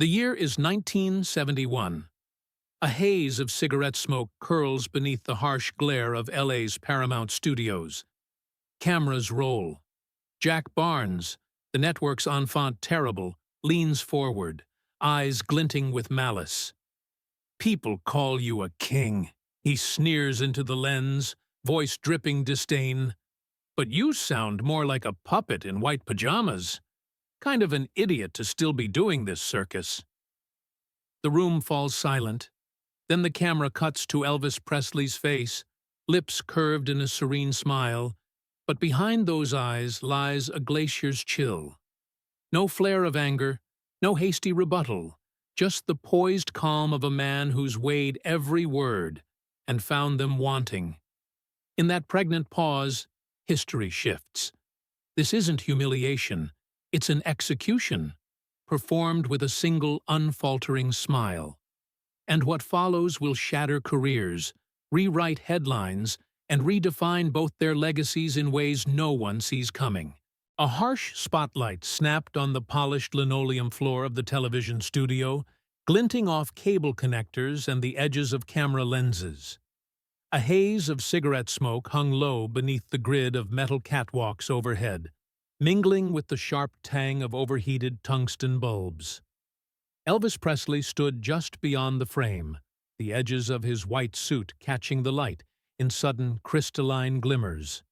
The year is 1971. A haze of cigarette smoke curls beneath the harsh glare of LA's Paramount Studios. Cameras roll. Jack Barnes, the network's enfant terrible, leans forward, eyes glinting with malice. "People call you a king," he sneers into the lens, voice dripping disdain. "But you sound more like a puppet in white pajamas. Kind of an idiot to still be doing this circus." The room falls silent. Then the camera cuts to Elvis Presley's face, lips curved in a serene smile, but behind those eyes lies a glacier's chill. No flare of anger, no hasty rebuttal, just the poised calm of a man who's weighed every word and found them wanting. In that pregnant pause, history shifts. This isn't humiliation, it's an execution, performed with a single unfaltering smile. And what follows will shatter careers, rewrite headlines, and redefine both their legacies in ways no one sees coming. A harsh spotlight snapped on the polished linoleum floor of the television studio, glinting off cable connectors and the edges of camera lenses. A haze of cigarette smoke hung low beneath the grid of metal catwalks overhead, mingling with the sharp tang of overheated tungsten bulbs. Elvis Presley stood just beyond the frame, the edges of his white suit catching the light in sudden crystalline glimmers.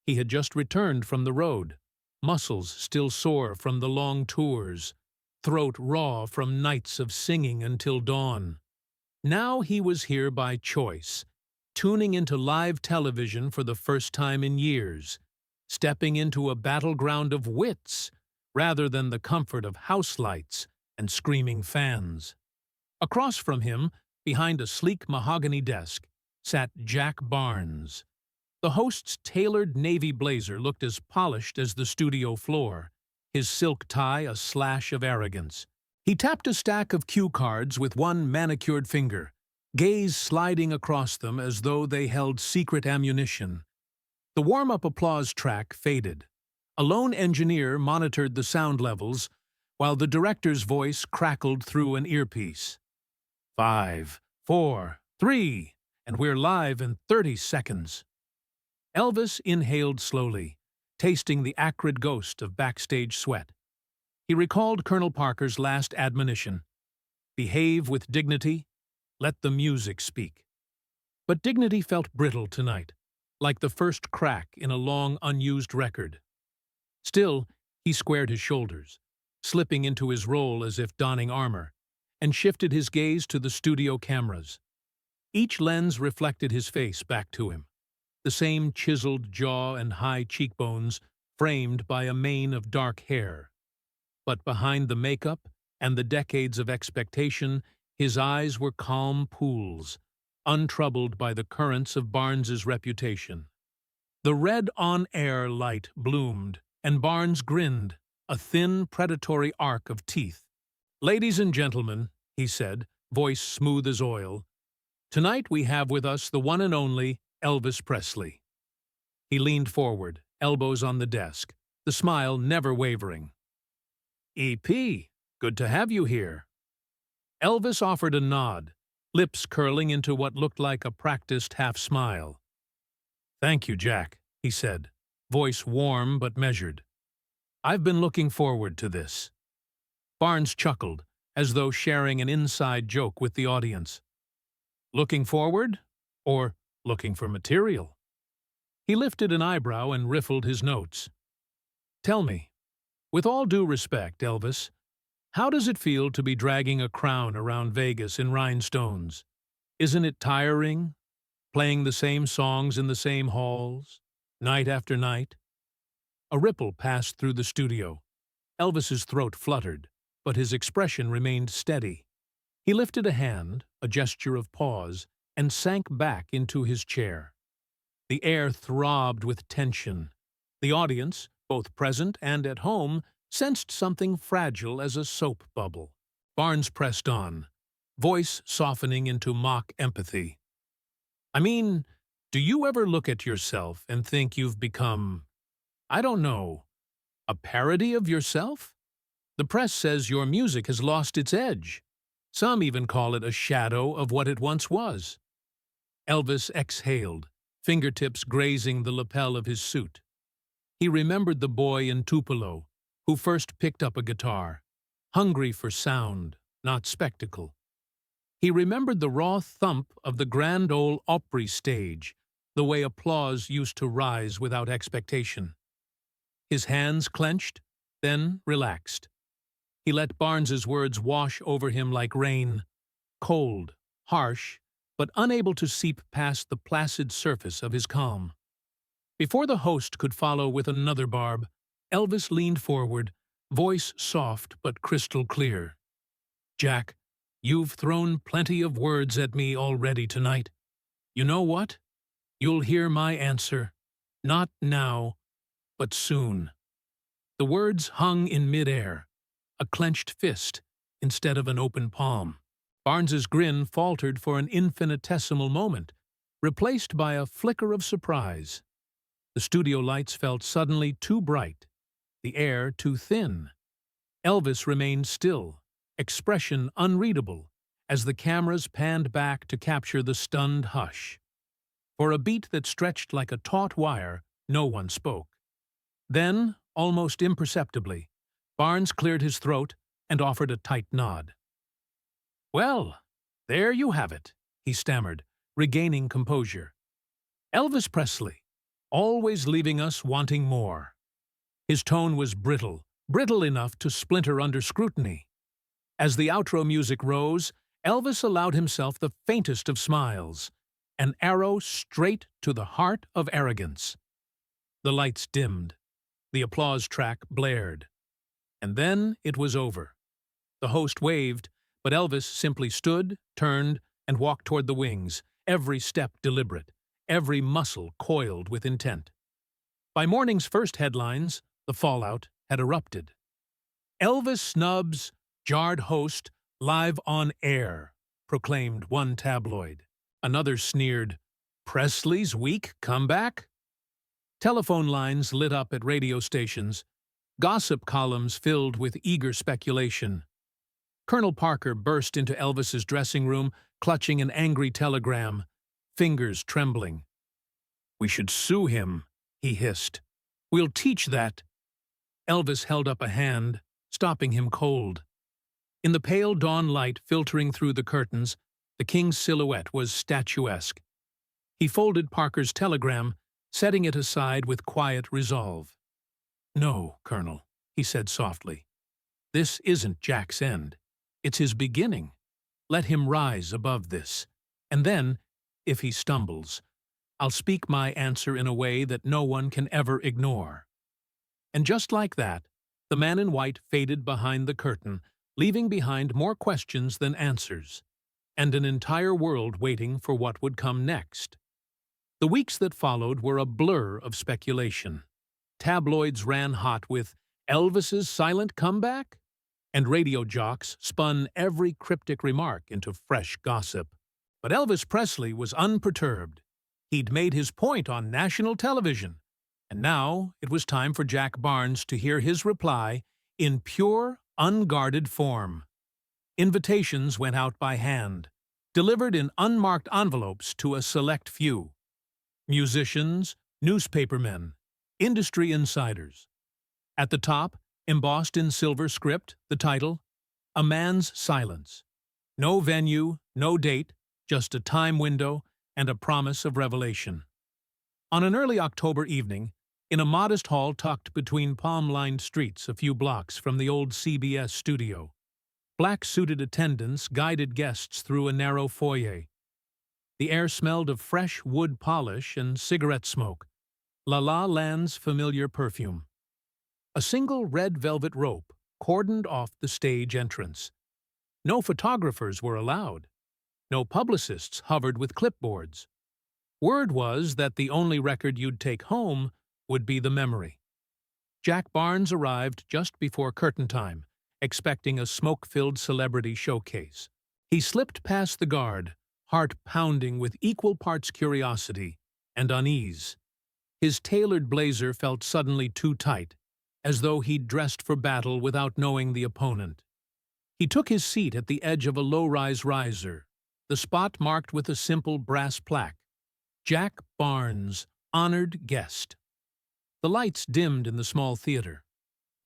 He had just returned from the road, muscles still sore from the long tours, throat raw from nights of singing until dawn. Now he was here by choice, tuning into live television for the first time in years, stepping into a battleground of wits rather than the comfort of house lights and screaming fans. Across from him, behind a sleek mahogany desk, sat Jack Barnes. The host's tailored navy blazer looked as polished as the studio floor, his silk tie a slash of arrogance. He tapped a stack of cue cards with one manicured finger, gaze sliding across them as though they held secret ammunition. The warm-up applause track faded. A lone engineer monitored the sound levels, while the director's voice crackled through an earpiece. 5, 4, 3, and we're live in 30 seconds. Elvis inhaled slowly, tasting the acrid ghost of backstage sweat. He recalled Colonel Parker's last admonition: behave with dignity, let the music speak. But dignity felt brittle tonight, like the first crack in a long unused record. Still, he squared his shoulders, slipping into his role as if donning armor, and shifted his gaze to the studio cameras. Each lens reflected his face back to him, the same chiseled jaw and high cheekbones framed by a mane of dark hair. But behind the makeup and the decades of expectation, his eyes were calm pools, untroubled by the currents of Barnes's reputation. The red on-air light bloomed, and Barnes grinned, a thin, predatory arc of teeth. "Ladies and gentlemen," he said, voice smooth as oil, "tonight we have with us the one and only Elvis Presley." He leaned forward, elbows on the desk, the smile never wavering. "EP, good to have you here." Elvis offered a nod, lips curling into what looked like a practiced half-smile. "Thank you, Jack," he said, voice warm but measured. "I've been looking forward to this." Barnes chuckled, as though sharing an inside joke with the audience. "Looking forward? Or looking for material?" He lifted an eyebrow and riffled his notes. "Tell me, with all due respect, Elvis, how does it feel to be dragging a crown around Vegas in rhinestones? Isn't it tiring, playing the same songs in the same halls, night after night?" A ripple passed through the studio. Elvis's throat fluttered, but his expression remained steady. He lifted a hand, a gesture of pause, and sank back into his chair. The air throbbed with tension. The audience, both present and at home, sensed something fragile as a soap bubble. Barnes pressed on, voice softening into mock empathy. "I mean, do you ever look at yourself and think you've become, I don't know, a parody of yourself? The press says your music has lost its edge. Some even call it a shadow of what it once was. Elvis exhaled, fingertips grazing the lapel of his suit. He remembered the boy in Tupelo who first picked up a guitar, hungry for sound, not spectacle. He remembered the raw thump of the Grand Ole Opry stage, the way applause used to rise without expectation. His hands clenched, then relaxed. He let Barnes's words wash over him like rain, cold, harsh, but unable to seep past the placid surface of his calm. Before the host could follow with another barb, Elvis leaned forward, voice soft but crystal clear. "Jack, you've thrown plenty of words at me already tonight. You know what? You'll hear my answer. Not now, but soon." The words hung in midair, a clenched fist instead of an open palm. Barnes's grin faltered for an infinitesimal moment, replaced by a flicker of surprise. The studio lights felt suddenly too bright, the air too thin. Elvis remained still, expression unreadable, as the cameras panned back to capture the stunned hush. For a beat that stretched like a taut wire, no one spoke. Then, almost imperceptibly, Barnes cleared his throat and offered a tight nod. "Well, there you have it," he stammered, regaining composure. "Elvis Presley, always leaving us wanting more." His tone was brittle enough to splinter under scrutiny. As the outro music rose, Elvis allowed himself the faintest of smiles, an arrow straight to the heart of arrogance. The lights dimmed. The applause track blared. And then it was over. The host waved, but Elvis simply stood, turned, and walked toward the wings, every step deliberate, every muscle coiled with intent. By morning's first headlines, the fallout had erupted. "Elvis snubs, jarred host, live on air," proclaimed one tabloid. Another sneered, "Presley's weak comeback?" Telephone lines lit up at radio stations, gossip columns filled with eager speculation. Colonel Parker burst into Elvis's dressing room, clutching an angry telegram, fingers trembling. "We should sue him," he hissed. "We'll teach that." Elvis held up a hand, stopping him cold. In the pale dawn light filtering through the curtains, the king's silhouette was statuesque. He folded Parker's telegram, setting it aside with quiet resolve. "No, Colonel," he said softly. "This isn't Jack's end. It's his beginning. Let him rise above this. And then, if he stumbles, I'll speak my answer in a way that no one can ever ignore." And just like that, the man in white faded behind the curtain, leaving behind more questions than answers, and an entire world waiting for what would come next. The weeks that followed were a blur of speculation. Tabloids ran hot with Elvis's silent comeback, and radio jocks spun every cryptic remark into fresh gossip. But Elvis Presley was unperturbed. He'd made his point on national television, and now it was time for Jack Barnes to hear his reply in pure, unguarded form. Invitations went out by hand, delivered in unmarked envelopes to a select few. Musicians, newspapermen, industry insiders. At the top, embossed in silver script, the title, "A Man's Silence." No venue, no date, just a time window and a promise of revelation. On an early October evening, in a modest hall tucked between palm-lined streets a few blocks from the old CBS studio, black-suited attendants guided guests through a narrow foyer. The air smelled of fresh wood polish and cigarette smoke, La La Land's familiar perfume. A single red velvet rope cordoned off the stage entrance. No photographers were allowed. No publicists hovered with clipboards. Word was that the only record you'd take home would be the memory. Jack Barnes arrived just before curtain time, expecting a smoke-filled celebrity showcase. He slipped past the guard, heart pounding with equal parts curiosity and unease. His tailored blazer felt suddenly too tight, as though he'd dressed for battle without knowing the opponent. He took his seat at the edge of a low-rise riser, the spot marked with a simple brass plaque, Jack Barnes, honored guest. The lights dimmed in the small theater.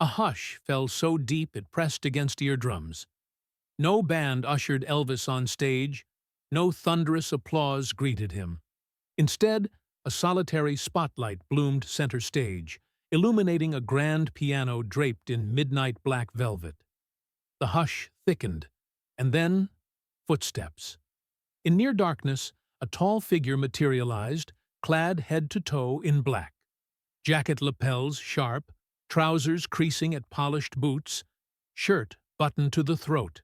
A hush fell so deep it pressed against eardrums. No band ushered Elvis on stage, no thunderous applause greeted him. Instead, a solitary spotlight bloomed center stage, illuminating a grand piano draped in midnight black velvet. The hush thickened, and then footsteps. In near darkness, a tall figure materialized, clad head to toe in black. Jacket lapels sharp, trousers creasing at polished boots, shirt buttoned to the throat.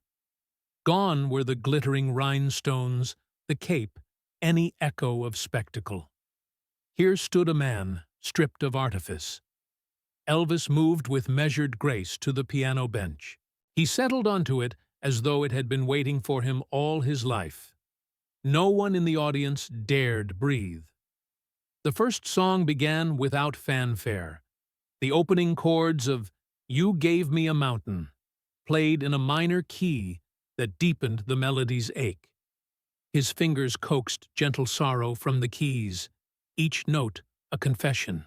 Gone were the glittering rhinestones, the cape, any echo of spectacle. Here stood a man, stripped of artifice. Elvis moved with measured grace to the piano bench. He settled onto it as though it had been waiting for him all his life. No one in the audience dared breathe. The first song began without fanfare. The opening chords of "You Gave Me a Mountain" played in a minor key that deepened the melody's ache. His fingers coaxed gentle sorrow from the keys, each note a confession.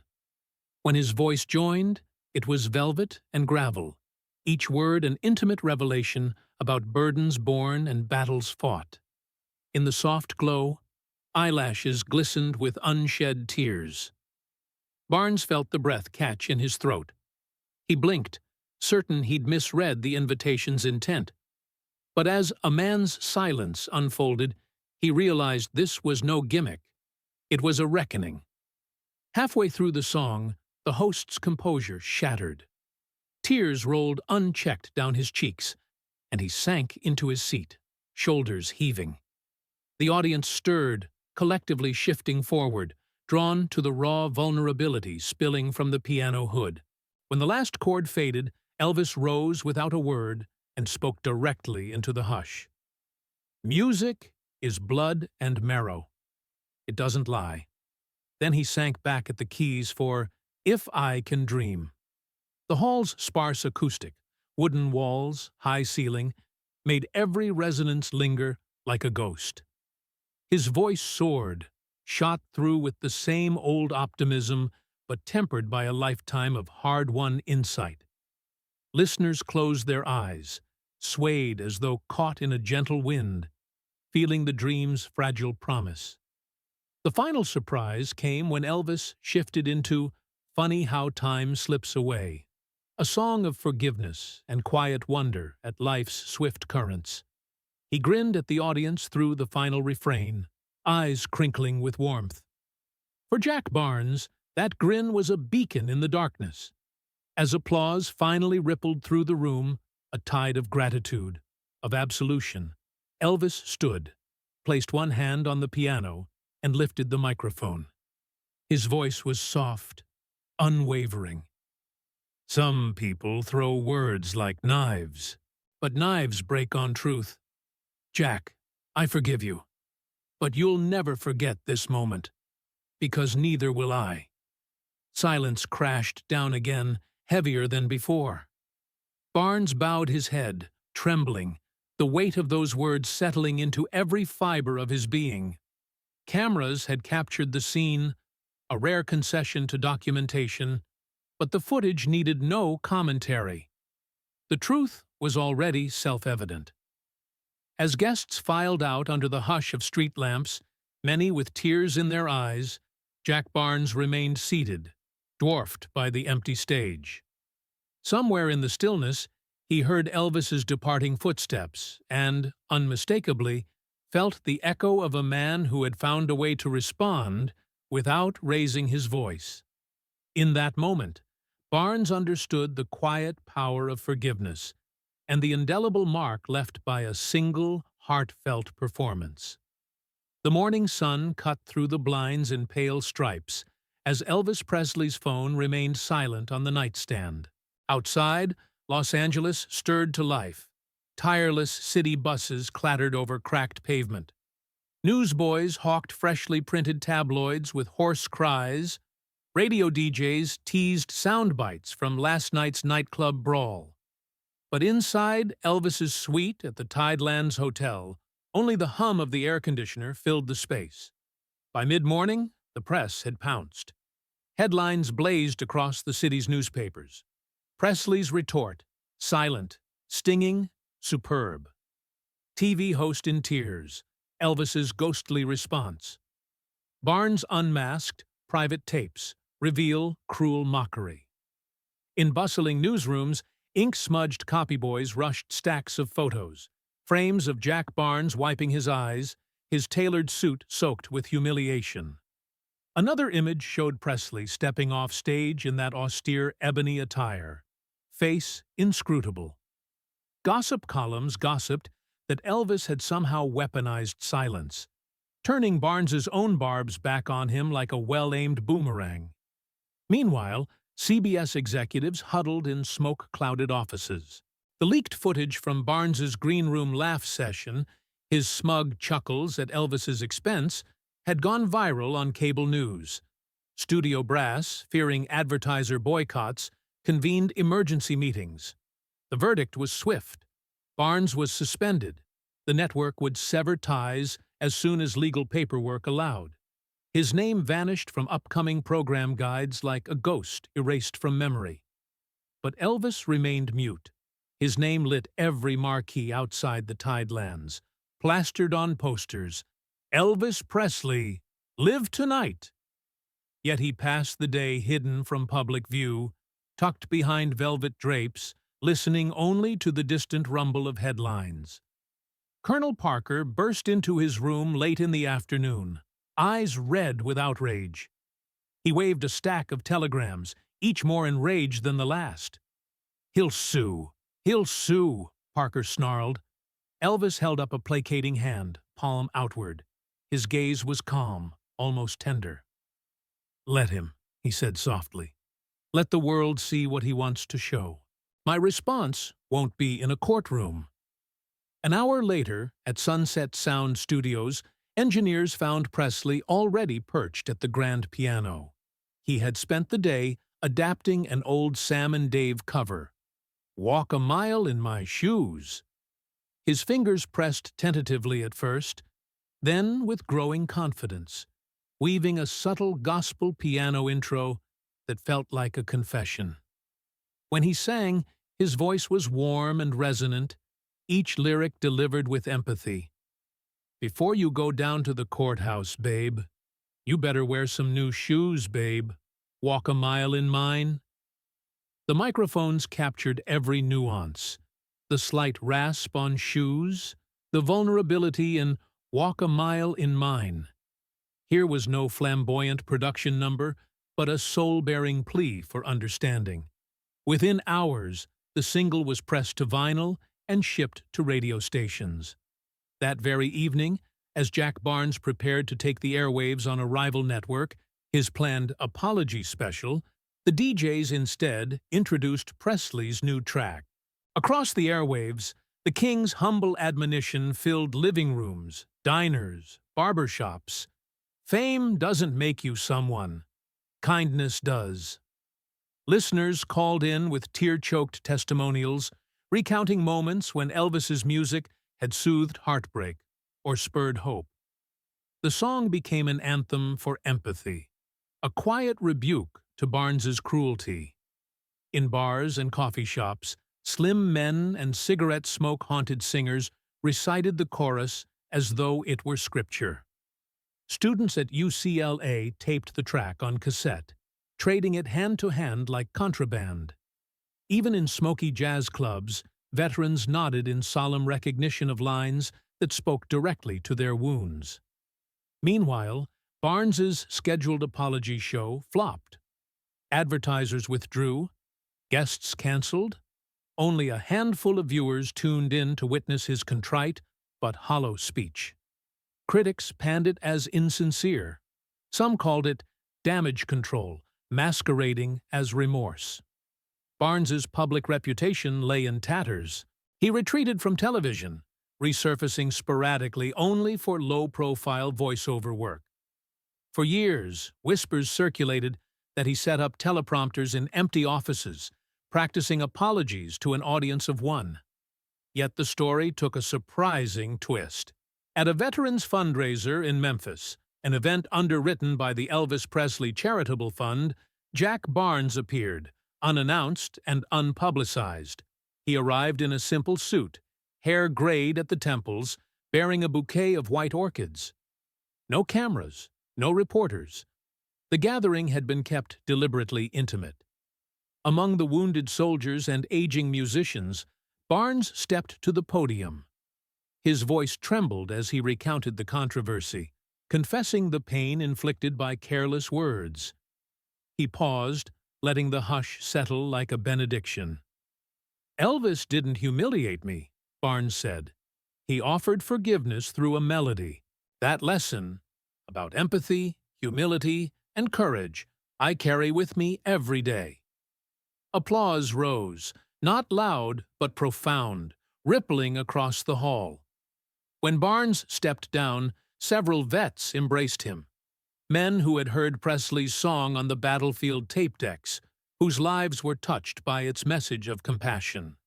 When his voice joined, it was velvet and gravel, each word an intimate revelation about burdens borne and battles fought. In the soft glow, eyelashes glistened with unshed tears. Barnes felt the breath catch in his throat. He blinked, certain he'd misread the invitation's intent. But as a man's silence unfolded, he realized this was no gimmick. It was a reckoning. Halfway through the song, the host's composure shattered. Tears rolled unchecked down his cheeks, and he sank into his seat, shoulders heaving. The audience stirred, collectively shifting forward, drawn to the raw vulnerability spilling from the piano hood. When the last chord faded, Elvis rose without a word and spoke directly into the hush. Music is blood and marrow. It doesn't lie. Then he sank back at the keys for If I Can Dream. The hall's sparse acoustic, wooden walls, high ceiling, made every resonance linger like a ghost. His voice soared, shot through with the same old optimism, but tempered by a lifetime of hard-won insight. Listeners closed their eyes, swayed as though caught in a gentle wind, feeling the dream's fragile promise. The final surprise came when Elvis shifted into Funny How Time Slips Away, a song of forgiveness and quiet wonder at life's swift currents. He grinned at the audience through the final refrain, eyes crinkling with warmth. For Jack Barnes, that grin was a beacon in the darkness. As applause finally rippled through the room, a tide of gratitude, of absolution, Elvis stood, placed one hand on the piano, and lifted the microphone. His voice was soft, unwavering. Some people throw words like knives, but knives break on truth. Jack, I forgive you, but you'll never forget this moment, because neither will I. Silence crashed down again, heavier than before. Barnes bowed his head, trembling, the weight of those words settling into every fiber of his being. Cameras had captured the scene, a rare concession to documentation, but the footage needed no commentary. The truth was already self-evident. As guests filed out under the hush of street lamps, many with tears in their eyes, Jack Barnes remained seated, dwarfed by the empty stage. Somewhere in the stillness, he heard Elvis's departing footsteps and, unmistakably, felt the echo of a man who had found a way to respond without raising his voice. In that moment, Barnes understood the quiet power of forgiveness and the indelible mark left by a single, heartfelt performance. The morning sun cut through the blinds in pale stripes as Elvis Presley's phone remained silent on the nightstand. Outside, Los Angeles stirred to life. Tireless city buses clattered over cracked pavement. Newsboys hawked freshly printed tabloids with hoarse cries, Radio DJs teased sound bites from last night's nightclub brawl. But inside Elvis's suite at the Tidelands Hotel, only the hum of the air conditioner filled the space. By mid-morning, the press had pounced. Headlines blazed across the city's newspapers. Presley's retort, silent, stinging, superb. TV host in tears, Elvis's ghostly response. Barnes unmasked, private tapes, reveal cruel mockery. In bustling newsrooms, ink-smudged copyboys rushed stacks of photos, frames of Jack Barnes wiping his eyes, his tailored suit soaked with humiliation. Another image showed Presley stepping off stage in that austere ebony attire, face inscrutable. Gossip columns gossiped that Elvis had somehow weaponized silence, turning Barnes's own barbs back on him like a well-aimed boomerang. Meanwhile, CBS executives huddled in smoke-clouded offices. The leaked footage from Barnes's green room laugh session, his smug chuckles at Elvis's expense, had gone viral on cable news. Studio brass, fearing advertiser boycotts, convened emergency meetings. The verdict was swift. Barnes was suspended. The network would sever ties as soon as legal paperwork allowed. His name vanished from upcoming program guides like a ghost erased from memory. But Elvis remained mute. His name lit every marquee outside the Tidelands, plastered on posters. Elvis Presley, live tonight. Yet he passed the day hidden from public view, tucked behind velvet drapes, listening only to the distant rumble of headlines. Colonel Parker burst into his room late in the afternoon, eyes red with outrage. He waved a stack of telegrams, each more enraged than the last. "He'll sue! He'll sue!" Parker snarled. Elvis held up a placating hand, palm outward. His gaze was calm, almost tender. "Let him," he said softly. "Let the world see what he wants to show. My response won't be in a courtroom." An hour later, at Sunset Sound Studios, engineers found Presley already perched at the grand piano. He had spent the day adapting an old Sam and Dave cover, "Walk a Mile in My Shoes." His fingers pressed tentatively at first, then with growing confidence, weaving a subtle gospel piano intro that felt like a confession. When he sang, his voice was warm and resonant, each lyric delivered with empathy. "Before you go down to the courthouse, babe, you better wear some new shoes, babe. Walk a mile in mine." The microphones captured every nuance, the slight rasp on shoes, the vulnerability in "Walk a Mile in Mine." Here was no flamboyant production number, but a soul-bearing plea for understanding. Within hours, the single was pressed to vinyl and shipped to radio stations. That very evening, as Jack Barnes prepared to take the airwaves on a rival network, his planned apology special, the DJs instead introduced Presley's new track. Across the airwaves, the King's humble admonition filled living rooms, diners, barbershops. Fame doesn't make you someone. Kindness does. Listeners called in with tear-choked testimonials, recounting moments when Elvis's music had soothed heartbreak or spurred hope. The song became an anthem for empathy, a quiet rebuke to Barnes's cruelty. In bars and coffee shops, slim men and cigarette smoke-haunted singers recited the chorus as though it were scripture. Students at UCLA taped the track on cassette, trading it hand-to-hand like contraband. Even in smoky jazz clubs, veterans nodded in solemn recognition of lines that spoke directly to their wounds. Meanwhile, Barnes's scheduled apology show flopped. Advertisers withdrew, guests canceled. Only a handful of viewers tuned in to witness his contrite but hollow speech. Critics panned it as insincere. Some called it damage control, masquerading as remorse. Barnes's public reputation lay in tatters. He retreated from television, resurfacing sporadically only for low-profile voiceover work. For years, whispers circulated that he set up teleprompters in empty offices, practicing apologies to an audience of one. Yet the story took a surprising twist. At a veterans fundraiser in Memphis, an event underwritten by the Elvis Presley Charitable Fund, Jack Barnes appeared, unannounced and unpublicized. He arrived in a simple suit, hair grayed at the temples, bearing a bouquet of white orchids. No cameras, no reporters. The gathering had been kept deliberately intimate. Among the wounded soldiers and aging musicians, Barnes stepped to the podium. His voice trembled as he recounted the controversy, confessing the pain inflicted by careless words. He paused, letting the hush settle like a benediction. "Elvis didn't humiliate me," Barnes said. "He offered forgiveness through a melody. That lesson, about empathy, humility, and courage, I carry with me every day." Applause rose, not loud but profound, rippling across the hall. When Barnes stepped down, several vets embraced him. Men who had heard Presley's song on the battlefield tape decks, whose lives were touched by its message of compassion.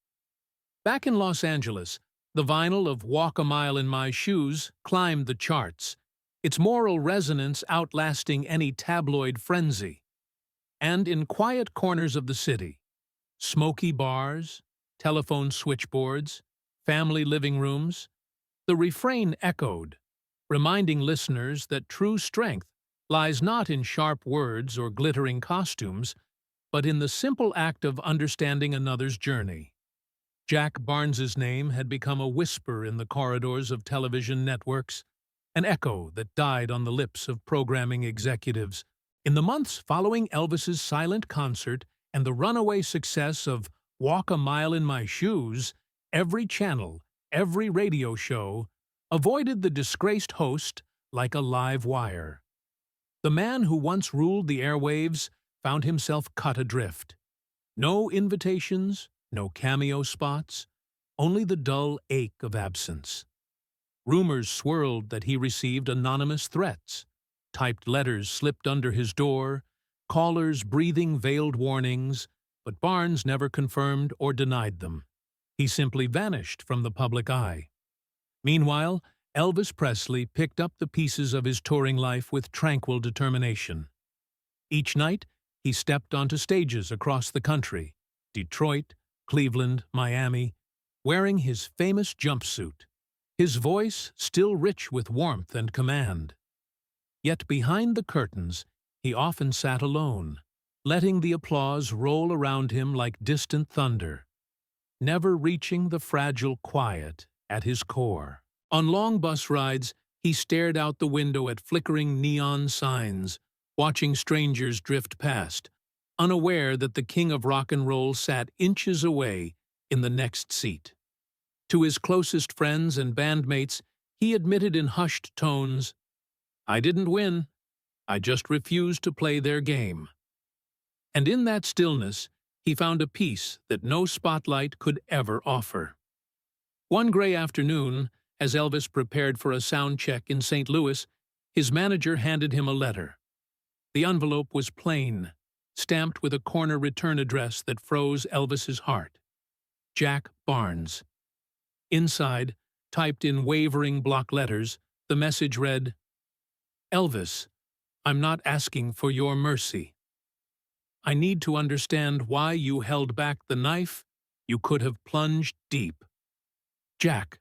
Back in Los Angeles, the vinyl of "Walk a Mile in My Shoes" climbed the charts, its moral resonance outlasting any tabloid frenzy. And in quiet corners of the city, smoky bars, telephone switchboards, family living rooms, the refrain echoed, reminding listeners that true strength lies not in sharp words or glittering costumes, but in the simple act of understanding another's journey. Jack Barnes's name had become a whisper in the corridors of television networks, an echo that died on the lips of programming executives. In the months following Elvis's silent concert and the runaway success of "Walk a Mile in My Shoes," every channel, every radio show, avoided the disgraced host like a live wire. The man who once ruled the airwaves found himself cut adrift. No invitations, no cameo spots, only the dull ache of absence. Rumors swirled that he received anonymous threats, typed letters slipped under his door, callers breathing veiled warnings, but Barnes never confirmed or denied them. He simply vanished from the public eye. Meanwhile, Elvis Presley picked up the pieces of his touring life with tranquil determination. Each night, he stepped onto stages across the country, Detroit, Cleveland, Miami, wearing his famous jumpsuit, his voice still rich with warmth and command. Yet behind the curtains, he often sat alone, letting the applause roll around him like distant thunder, never reaching the fragile quiet at his core. On long bus rides, he stared out the window at flickering neon signs, watching strangers drift past, unaware that the king of rock and roll sat inches away in the next seat. To his closest friends and bandmates, he admitted in hushed tones, "I didn't win. I just refused to play their game." And in that stillness, he found a peace that no spotlight could ever offer. One gray afternoon, as Elvis prepared for a sound check in St. Louis, his manager handed him a letter. The envelope was plain, stamped with a corner return address that froze Elvis's heart. Jack Barnes. Inside, typed in wavering block letters, the message read, "Elvis, I'm not asking for your mercy. I need to understand why you held back the knife you could have plunged deep. Jack."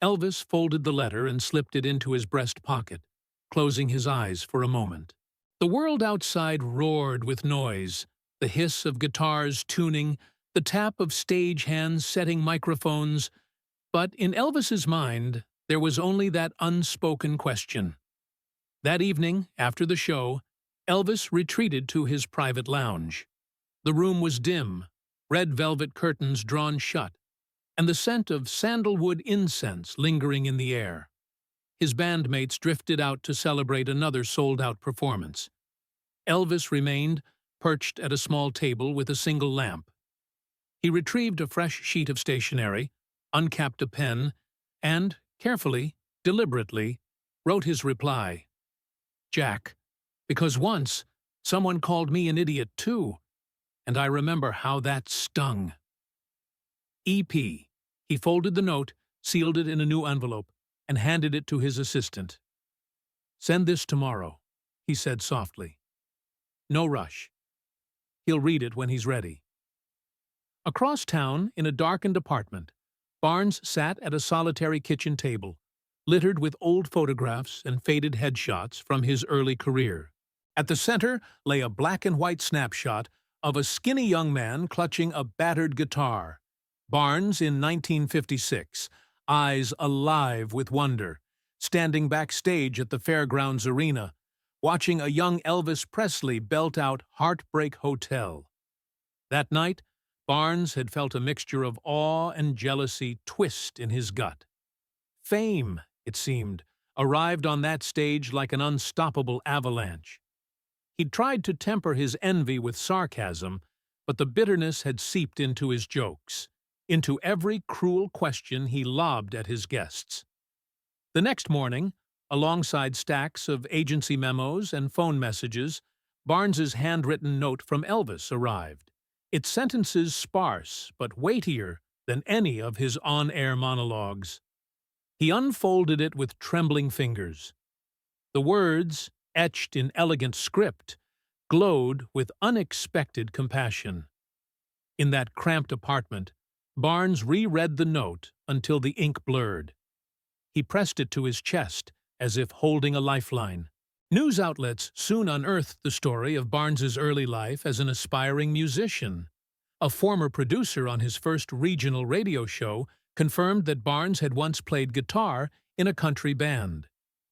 Elvis folded the letter and slipped it into his breast pocket, closing his eyes for a moment. The world outside roared with noise, the hiss of guitars tuning, the tap of stage hands setting microphones, but in Elvis's mind there was only that unspoken question. That evening, after the show, Elvis retreated to his private lounge. The room was dim, red velvet curtains drawn shut, and the scent of sandalwood incense lingering in the air. His bandmates drifted out to celebrate another sold-out performance. Elvis remained, perched at a small table with a single lamp. He retrieved a fresh sheet of stationery, uncapped a pen, and, carefully, deliberately, wrote his reply. "Jack, because once, Someone called me an idiot too, and I remember how that stung. EP. He folded the note, sealed it in a new envelope, and handed it to his assistant. "Send this tomorrow," he said softly. "No rush. He'll read it when he's ready." Across town, in a darkened apartment, Barnes sat at a solitary kitchen table, littered with old photographs and faded headshots from his early career. At the center lay a black-and-white snapshot of a skinny young man clutching a battered guitar. Barnes in 1956, eyes alive with wonder, standing backstage at the Fairgrounds Arena, watching a young Elvis Presley belt out Heartbreak Hotel. That night, Barnes had felt a mixture of awe and jealousy twist in his gut. Fame, it seemed, arrived on that stage like an unstoppable avalanche. He'd tried to temper his envy with sarcasm, but the bitterness had seeped into his jokes, into every cruel question he lobbed at his guests. The next morning, alongside stacks of agency memos and phone messages, Barnes's handwritten note from Elvis arrived, its sentences sparse but weightier than any of his on-air monologues. He unfolded it with trembling fingers. The words, etched in elegant script, glowed with unexpected compassion. In that cramped apartment, Barnes reread the note until the ink blurred. He pressed it to his chest, as if holding a lifeline. News outlets soon unearthed the story of Barnes's early life as an aspiring musician. A former producer on his first regional radio show confirmed that Barnes had once played guitar in a country band.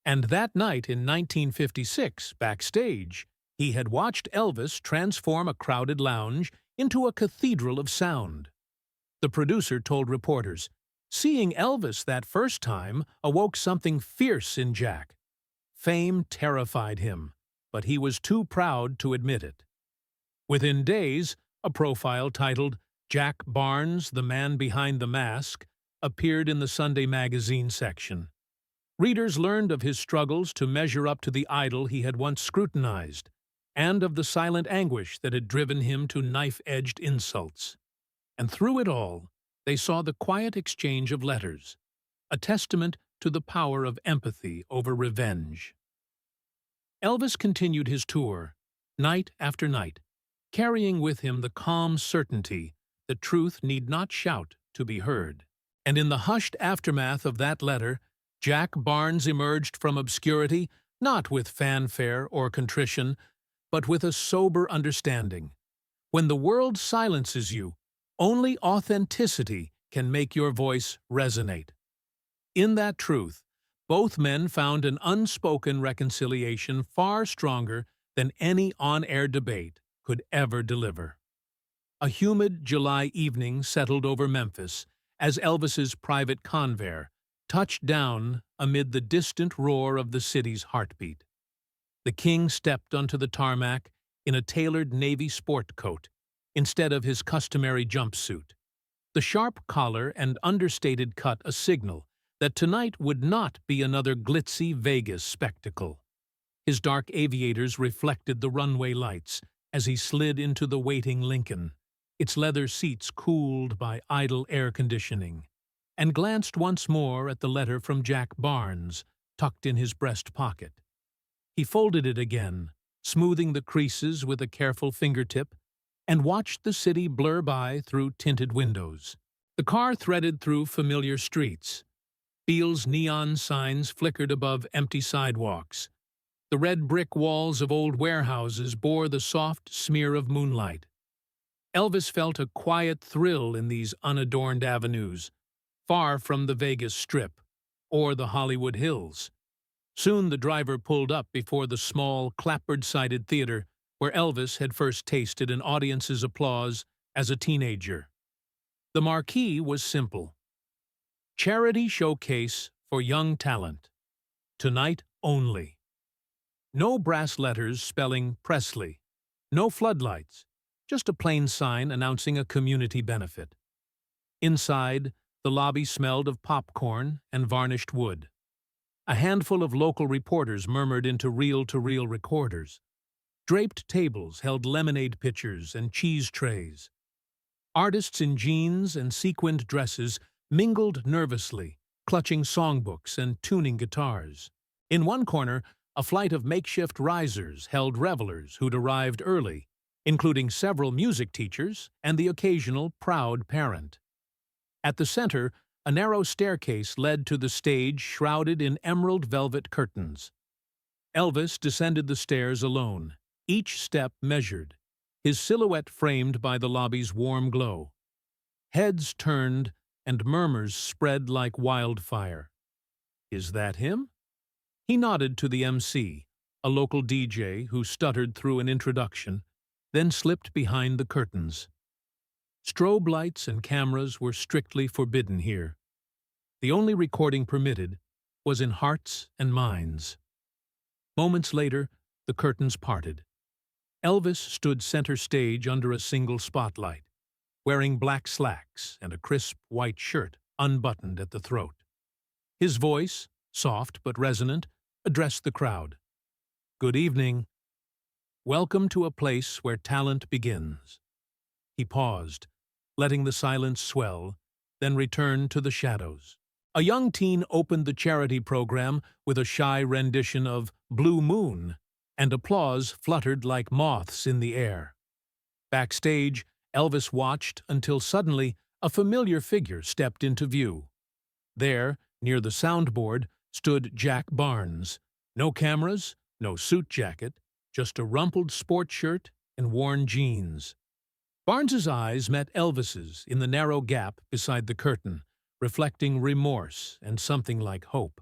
And that night in 1956, backstage, he had watched Elvis transform a crowded lounge into a cathedral of sound. The producer told reporters, "Seeing Elvis that first time awoke something fierce in Jack. Fame terrified him, but he was too proud to admit it." Within days, a profile titled "Jack Barnes, the Man Behind the Mask" appeared in the Sunday magazine section. Readers learned of his struggles to measure up to the idol he had once scrutinized, and of the silent anguish that had driven him to knife-edged insults. And through it all, they saw the quiet exchange of letters, a testament to the power of empathy over revenge. Elvis continued his tour, night after night, carrying with him the calm certainty that truth need not shout to be heard. And in the hushed aftermath of that letter, Jack Barnes emerged from obscurity not with fanfare or contrition, but with a sober understanding. When the world silences you, only authenticity can make your voice resonate. In that truth, both men found an unspoken reconciliation far stronger than any on-air debate could ever deliver. A humid July evening settled over Memphis as Elvis's private Convair touched down amid the distant roar of the city's heartbeat. The king stepped onto the tarmac in a tailored Navy sport coat instead of his customary jumpsuit. The sharp collar and understated cut a signal that tonight would not be another glitzy Vegas spectacle. His dark aviators reflected the runway lights as he slid into the waiting Lincoln, its leather seats cooled by idle air conditioning, and glanced once more at the letter from Jack Barnes, tucked in his breast pocket. He folded it again, smoothing the creases with a careful fingertip, and watched the city blur by through tinted windows. The car threaded through familiar streets. Beale's neon signs flickered above empty sidewalks. The red brick walls of old warehouses bore the soft smear of moonlight. Elvis felt a quiet thrill in these unadorned avenues, far from the Vegas Strip or the Hollywood Hills. Soon the driver pulled up before the small, clapboard-sided theater where Elvis had first tasted an audience's applause as a teenager. The marquee was simple. Charity Showcase for Young Talent. Tonight only. No brass letters spelling Presley. No floodlights. Just a plain sign announcing a community benefit. Inside, the lobby smelled of popcorn and varnished wood. A handful of local reporters murmured into reel-to-reel recorders. Draped tables held lemonade pitchers and cheese trays. Artists in jeans and sequined dresses mingled nervously, clutching songbooks and tuning guitars. In one corner, a flight of makeshift risers held revelers who'd arrived early, including several music teachers and the occasional proud parent. At the center, a narrow staircase led to the stage shrouded in emerald velvet curtains. Elvis descended the stairs alone, each step measured, his silhouette framed by the lobby's warm glow. Heads turned and murmurs spread like wildfire. "Is that him?" He nodded to the MC, a local DJ who stuttered through an introduction, then slipped behind the curtains. Strobe lights and cameras were strictly forbidden here. The only recording permitted was in hearts and minds. Moments later, the curtains parted. Elvis stood center stage under a single spotlight, wearing black slacks and a crisp white shirt unbuttoned at the throat. His voice, soft but resonant, addressed the crowd. "Good evening. Welcome to a place where talent begins." He paused, letting the silence swell, then returned to the shadows. A young teen opened the charity program with a shy rendition of "Blue Moon," and applause fluttered like moths in the air. Backstage, Elvis watched until suddenly a familiar figure stepped into view. There, near the soundboard, stood Jack Barnes. No cameras, no suit jacket, just a rumpled sports shirt and worn jeans. Barnes's eyes met Elvis's in the narrow gap beside the curtain, reflecting remorse and something like hope.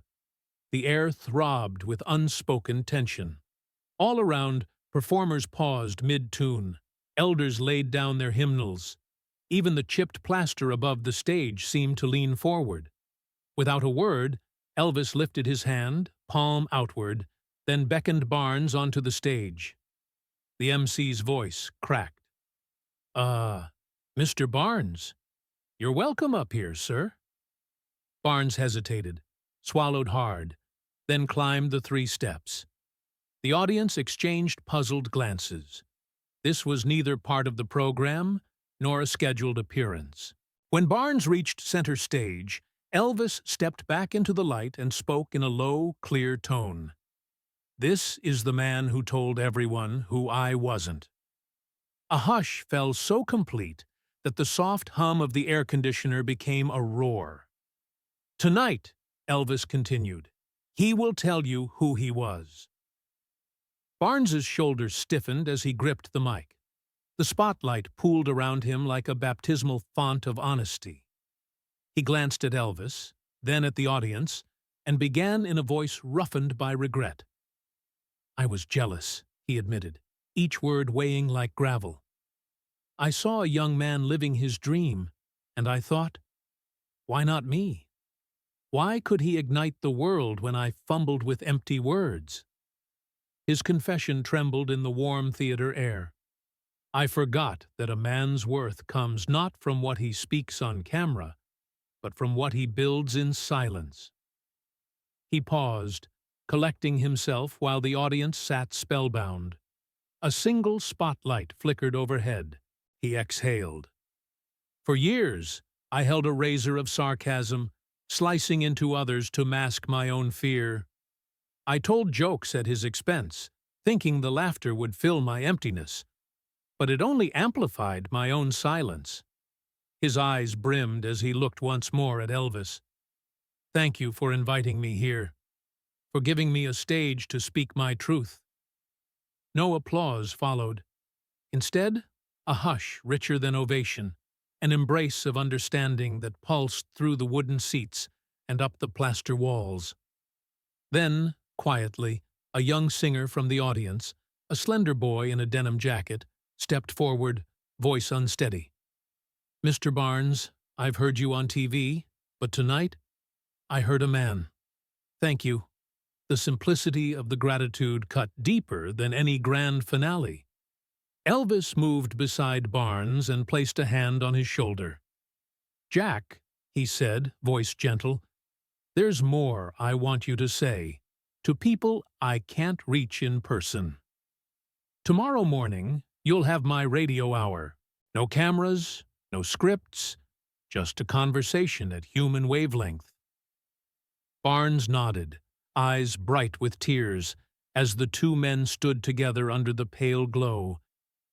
The air throbbed with unspoken tension. All around, performers paused mid-tune. Elders laid down their hymnals. Even the chipped plaster above the stage seemed to lean forward. Without a word, Elvis lifted his hand, palm outward, then beckoned Barnes onto the stage. The MC's voice cracked. Mr. Barnes, you're welcome up here, sir." Barnes hesitated, swallowed hard, then climbed the 3 steps. The audience exchanged puzzled glances. This was neither part of the program nor a scheduled appearance. When Barnes reached center stage, Elvis stepped back into the light and spoke in a low, clear tone. "This is the man who told everyone who I wasn't." A hush fell so complete that the soft hum of the air conditioner became a roar. "Tonight," Elvis continued, "he will tell you who he was." Barnes's shoulders stiffened as he gripped the mic. The spotlight pooled around him like a baptismal font of honesty. He glanced at Elvis, then at the audience, and began in a voice roughened by regret. "I was jealous," he admitted, each word weighing like gravel. "I saw a young man living his dream, and I thought, why not me? Why could he ignite the world when I fumbled with empty words?" His confession trembled in the warm theater air. "I forgot that a man's worth comes not from what he speaks on camera, but from what he builds in silence." He paused, collecting himself while the audience sat spellbound. A single spotlight flickered overhead. He exhaled. "For years, I held a razor of sarcasm, slicing into others to mask my own fear. I told jokes at his expense, thinking the laughter would fill my emptiness, but it only amplified my own silence." His eyes brimmed as he looked once more at Elvis. "Thank you for inviting me here, for giving me a stage to speak my truth." No applause followed. Instead, a hush richer than ovation, an embrace of understanding that pulsed through the wooden seats and up the plaster walls. Then, quietly, a young singer from the audience, a slender boy in a denim jacket, stepped forward, voice unsteady. "Mr. Barnes, I've heard you on TV, but tonight, I heard a man. Thank you." The simplicity of the gratitude cut deeper than any grand finale. Elvis moved beside Barnes and placed a hand on his shoulder. "Jack," he said, voice gentle, "there's more I want you to say, to people I can't reach in person." Tomorrow morning, you'll have my radio hour. No cameras, no scripts, just a conversation at human wavelength." Barnes nodded, eyes bright with tears, as the two men stood together under the pale glow,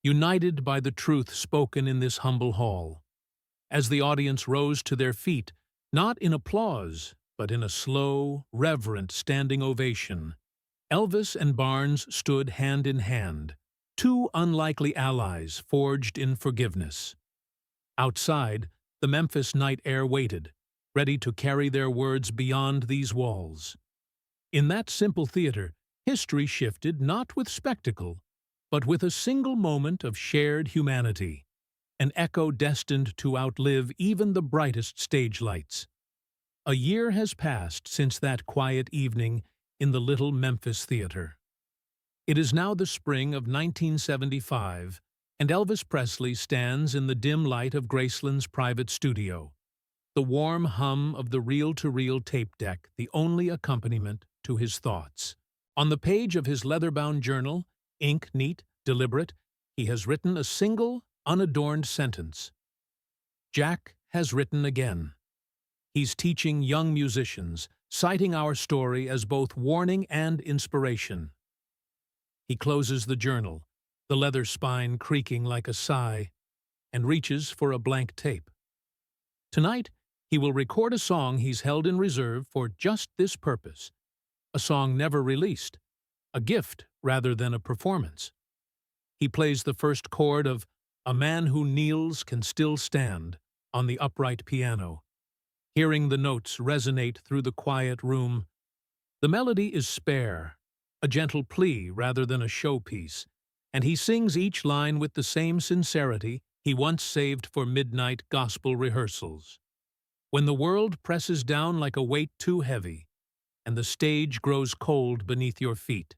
united by the truth spoken in this humble hall. As the audience rose to their feet, not in applause, but in a slow, reverent standing ovation, Elvis and Barnes stood hand in hand, two unlikely allies forged in forgiveness. Outside, the Memphis night air waited, ready to carry their words beyond these walls. In that simple theater, history shifted not with spectacle, but with a single moment of shared humanity, an echo destined to outlive even the brightest stage lights. A year has passed since that quiet evening in the little Memphis theater. It is now the spring of 1975, and Elvis Presley stands in the dim light of Graceland's private studio, the warm hum of the reel-to-reel tape deck the only accompaniment to his thoughts. On the page of his leather-bound journal, ink neat, deliberate, he has written a single, unadorned sentence. Jack has written again. He's teaching young musicians, citing our story as both warning and inspiration. He closes the journal, the leather spine creaking like a sigh, and reaches for a blank tape. Tonight, he will record a song he's held in reserve for just this purpose, a song never released, a gift rather than a performance. He plays the first chord of "A Man Who Kneels Can Still Stand" on the upright piano. Hearing the notes resonate through the quiet room, the melody is spare, a gentle plea rather than a showpiece, and he sings each line with the same sincerity he once saved for midnight gospel rehearsals. When the world presses down like a weight too heavy, and the stage grows cold beneath your feet,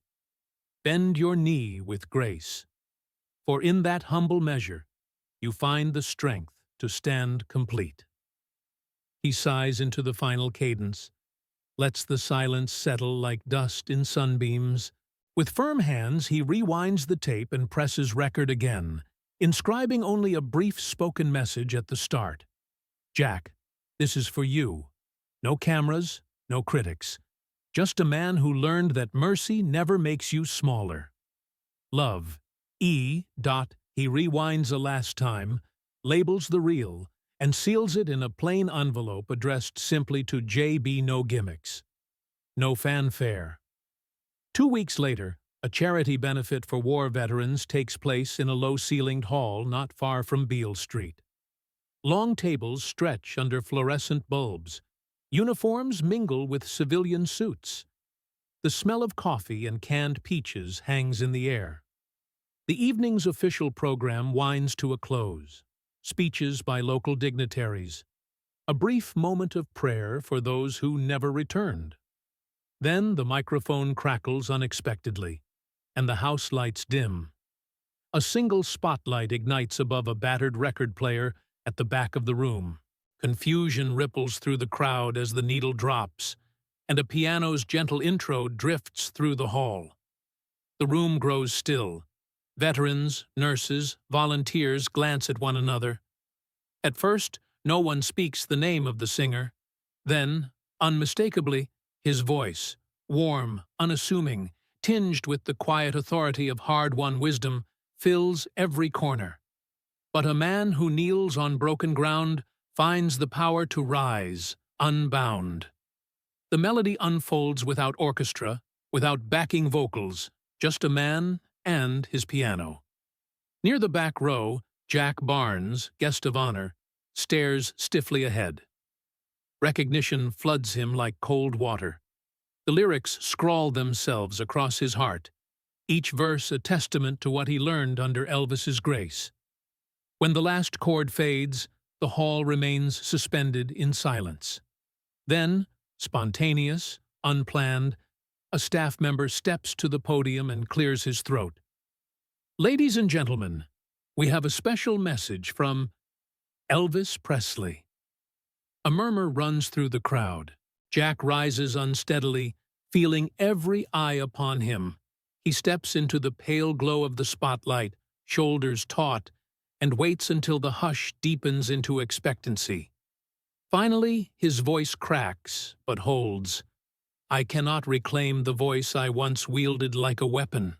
bend your knee with grace, for in that humble measure you find the strength to stand complete. He sighs into the final cadence, lets the silence settle like dust in sunbeams. With firm hands, he rewinds the tape and presses record again, inscribing only a brief spoken message at the start. "Jack, this is for you. No cameras, no critics. Just a man who learned that mercy never makes you smaller. Love, E. He rewinds a last time, labels the reel, and seals it in a plain envelope addressed simply to J.B. No Gimmicks. No fanfare. 2 weeks later, a charity benefit for war veterans takes place in a low-ceilinged hall not far from Beale Street. Long tables stretch under fluorescent bulbs. Uniforms mingle with civilian suits. The smell of coffee and canned peaches hangs in the air. The evening's official program winds to a close. Speeches by local dignitaries. A brief moment of prayer for those who never returned. Then the microphone crackles unexpectedly, and the house lights dim. A single spotlight ignites above a battered record player at the back of the room. Confusion ripples through the crowd as the needle drops, and a piano's gentle intro drifts through the hall. The room grows still. Veterans, nurses, volunteers glance at one another. At first, no one speaks the name of the singer. Then, unmistakably, his voice, warm, unassuming, tinged with the quiet authority of hard-won wisdom, fills every corner. But a man who kneels on broken ground finds the power to rise, unbound. The melody unfolds without orchestra, without backing vocals, just a man and his piano. Near the back row, Jack Barnes, guest of honor, stares stiffly ahead. Recognition floods him like cold water. The lyrics scrawl themselves across his heart, each verse a testament to what he learned under Elvis's grace. When the last chord fades, the hall remains suspended in silence. Then, spontaneous, unplanned, a staff member steps to the podium and clears his throat. "Ladies and gentlemen, we have a special message from Elvis Presley." A murmur runs through the crowd. Jack rises unsteadily, feeling every eye upon him. He steps into the pale glow of the spotlight, shoulders taut, and waits until the hush deepens into expectancy. Finally, his voice cracks, but holds. I cannot reclaim the voice I once wielded like a weapon.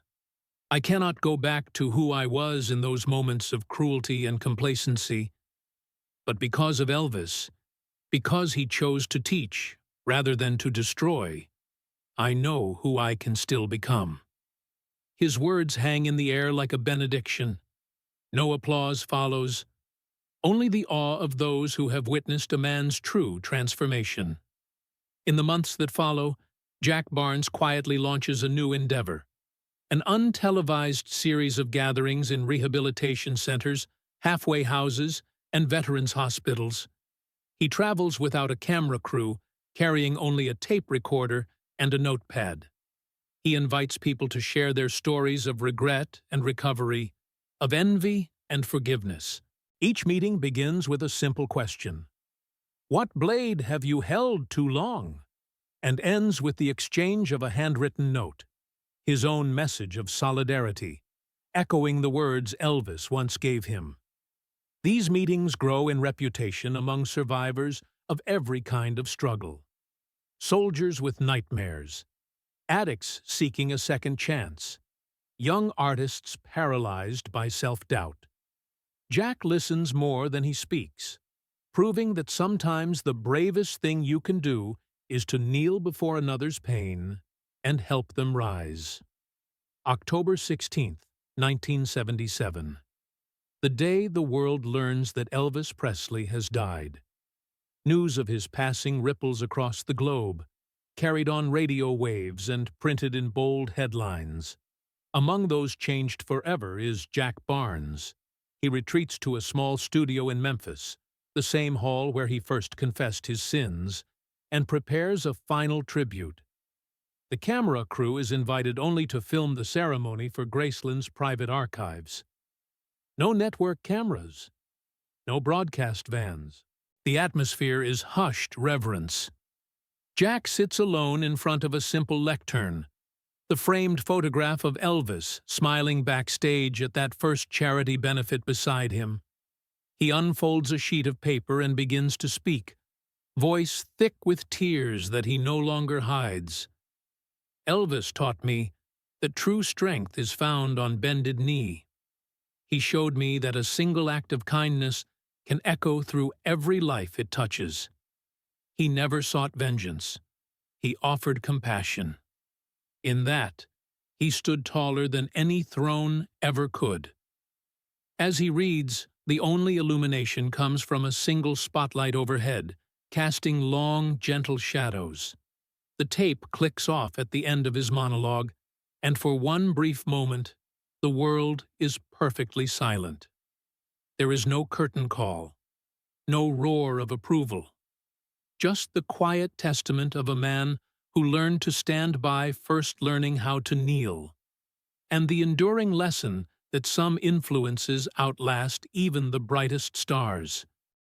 I cannot go back to who I was in those moments of cruelty and complacency. But because of Elvis, because he chose to teach rather than to destroy, I know who I can still become. His words hang in the air like a benediction. No applause follows, only the awe of those who have witnessed a man's true transformation. In the months that follow, Jack Barnes quietly launches a new endeavor, an untelevised series of gatherings in rehabilitation centers, halfway houses, and veterans' hospitals. He travels without a camera crew, carrying only a tape recorder and a notepad. He invites people to share their stories of regret and recovery, of envy and forgiveness. Each meeting begins with a simple question. What blade have you held too long? And ends with the exchange of a handwritten note, his own message of solidarity, echoing the words Elvis once gave him. These meetings grow in reputation among survivors of every kind of struggle. Soldiers with nightmares, addicts seeking a second chance, young artists paralyzed by self-doubt. Jack listens more than he speaks, proving that sometimes the bravest thing you can do is to kneel before another's pain and help them rise. October 16, 1977. The day the world learns that Elvis Presley has died. News of his passing ripples across the globe, carried on radio waves and printed in bold headlines. Among those changed forever is Jack Barnes. He retreats to a small studio in Memphis, the same hall where he first confessed his sins, and prepares a final tribute. The camera crew is invited only to film the ceremony for Graceland's private archives. No network cameras, no broadcast vans. The atmosphere is hushed reverence. Jack sits alone in front of a simple lectern, the framed photograph of Elvis smiling backstage at that first charity benefit beside him. He unfolds a sheet of paper and begins to speak, voice thick with tears that he no longer hides. Elvis taught me that true strength is found on bended knee. He showed me that a single act of kindness can echo through every life it touches. He never sought vengeance. He offered compassion. In that, he stood taller than any throne ever could. As he reads, the only illumination comes from a single spotlight overhead, casting long, gentle shadows. The tape clicks off at the end of his monologue, and for one brief moment, the world is perfectly silent. There is no curtain call, no roar of approval, just the quiet testament of a man who learned to stand by first learning how to kneel, and the enduring lesson that some influences outlast even the brightest stars.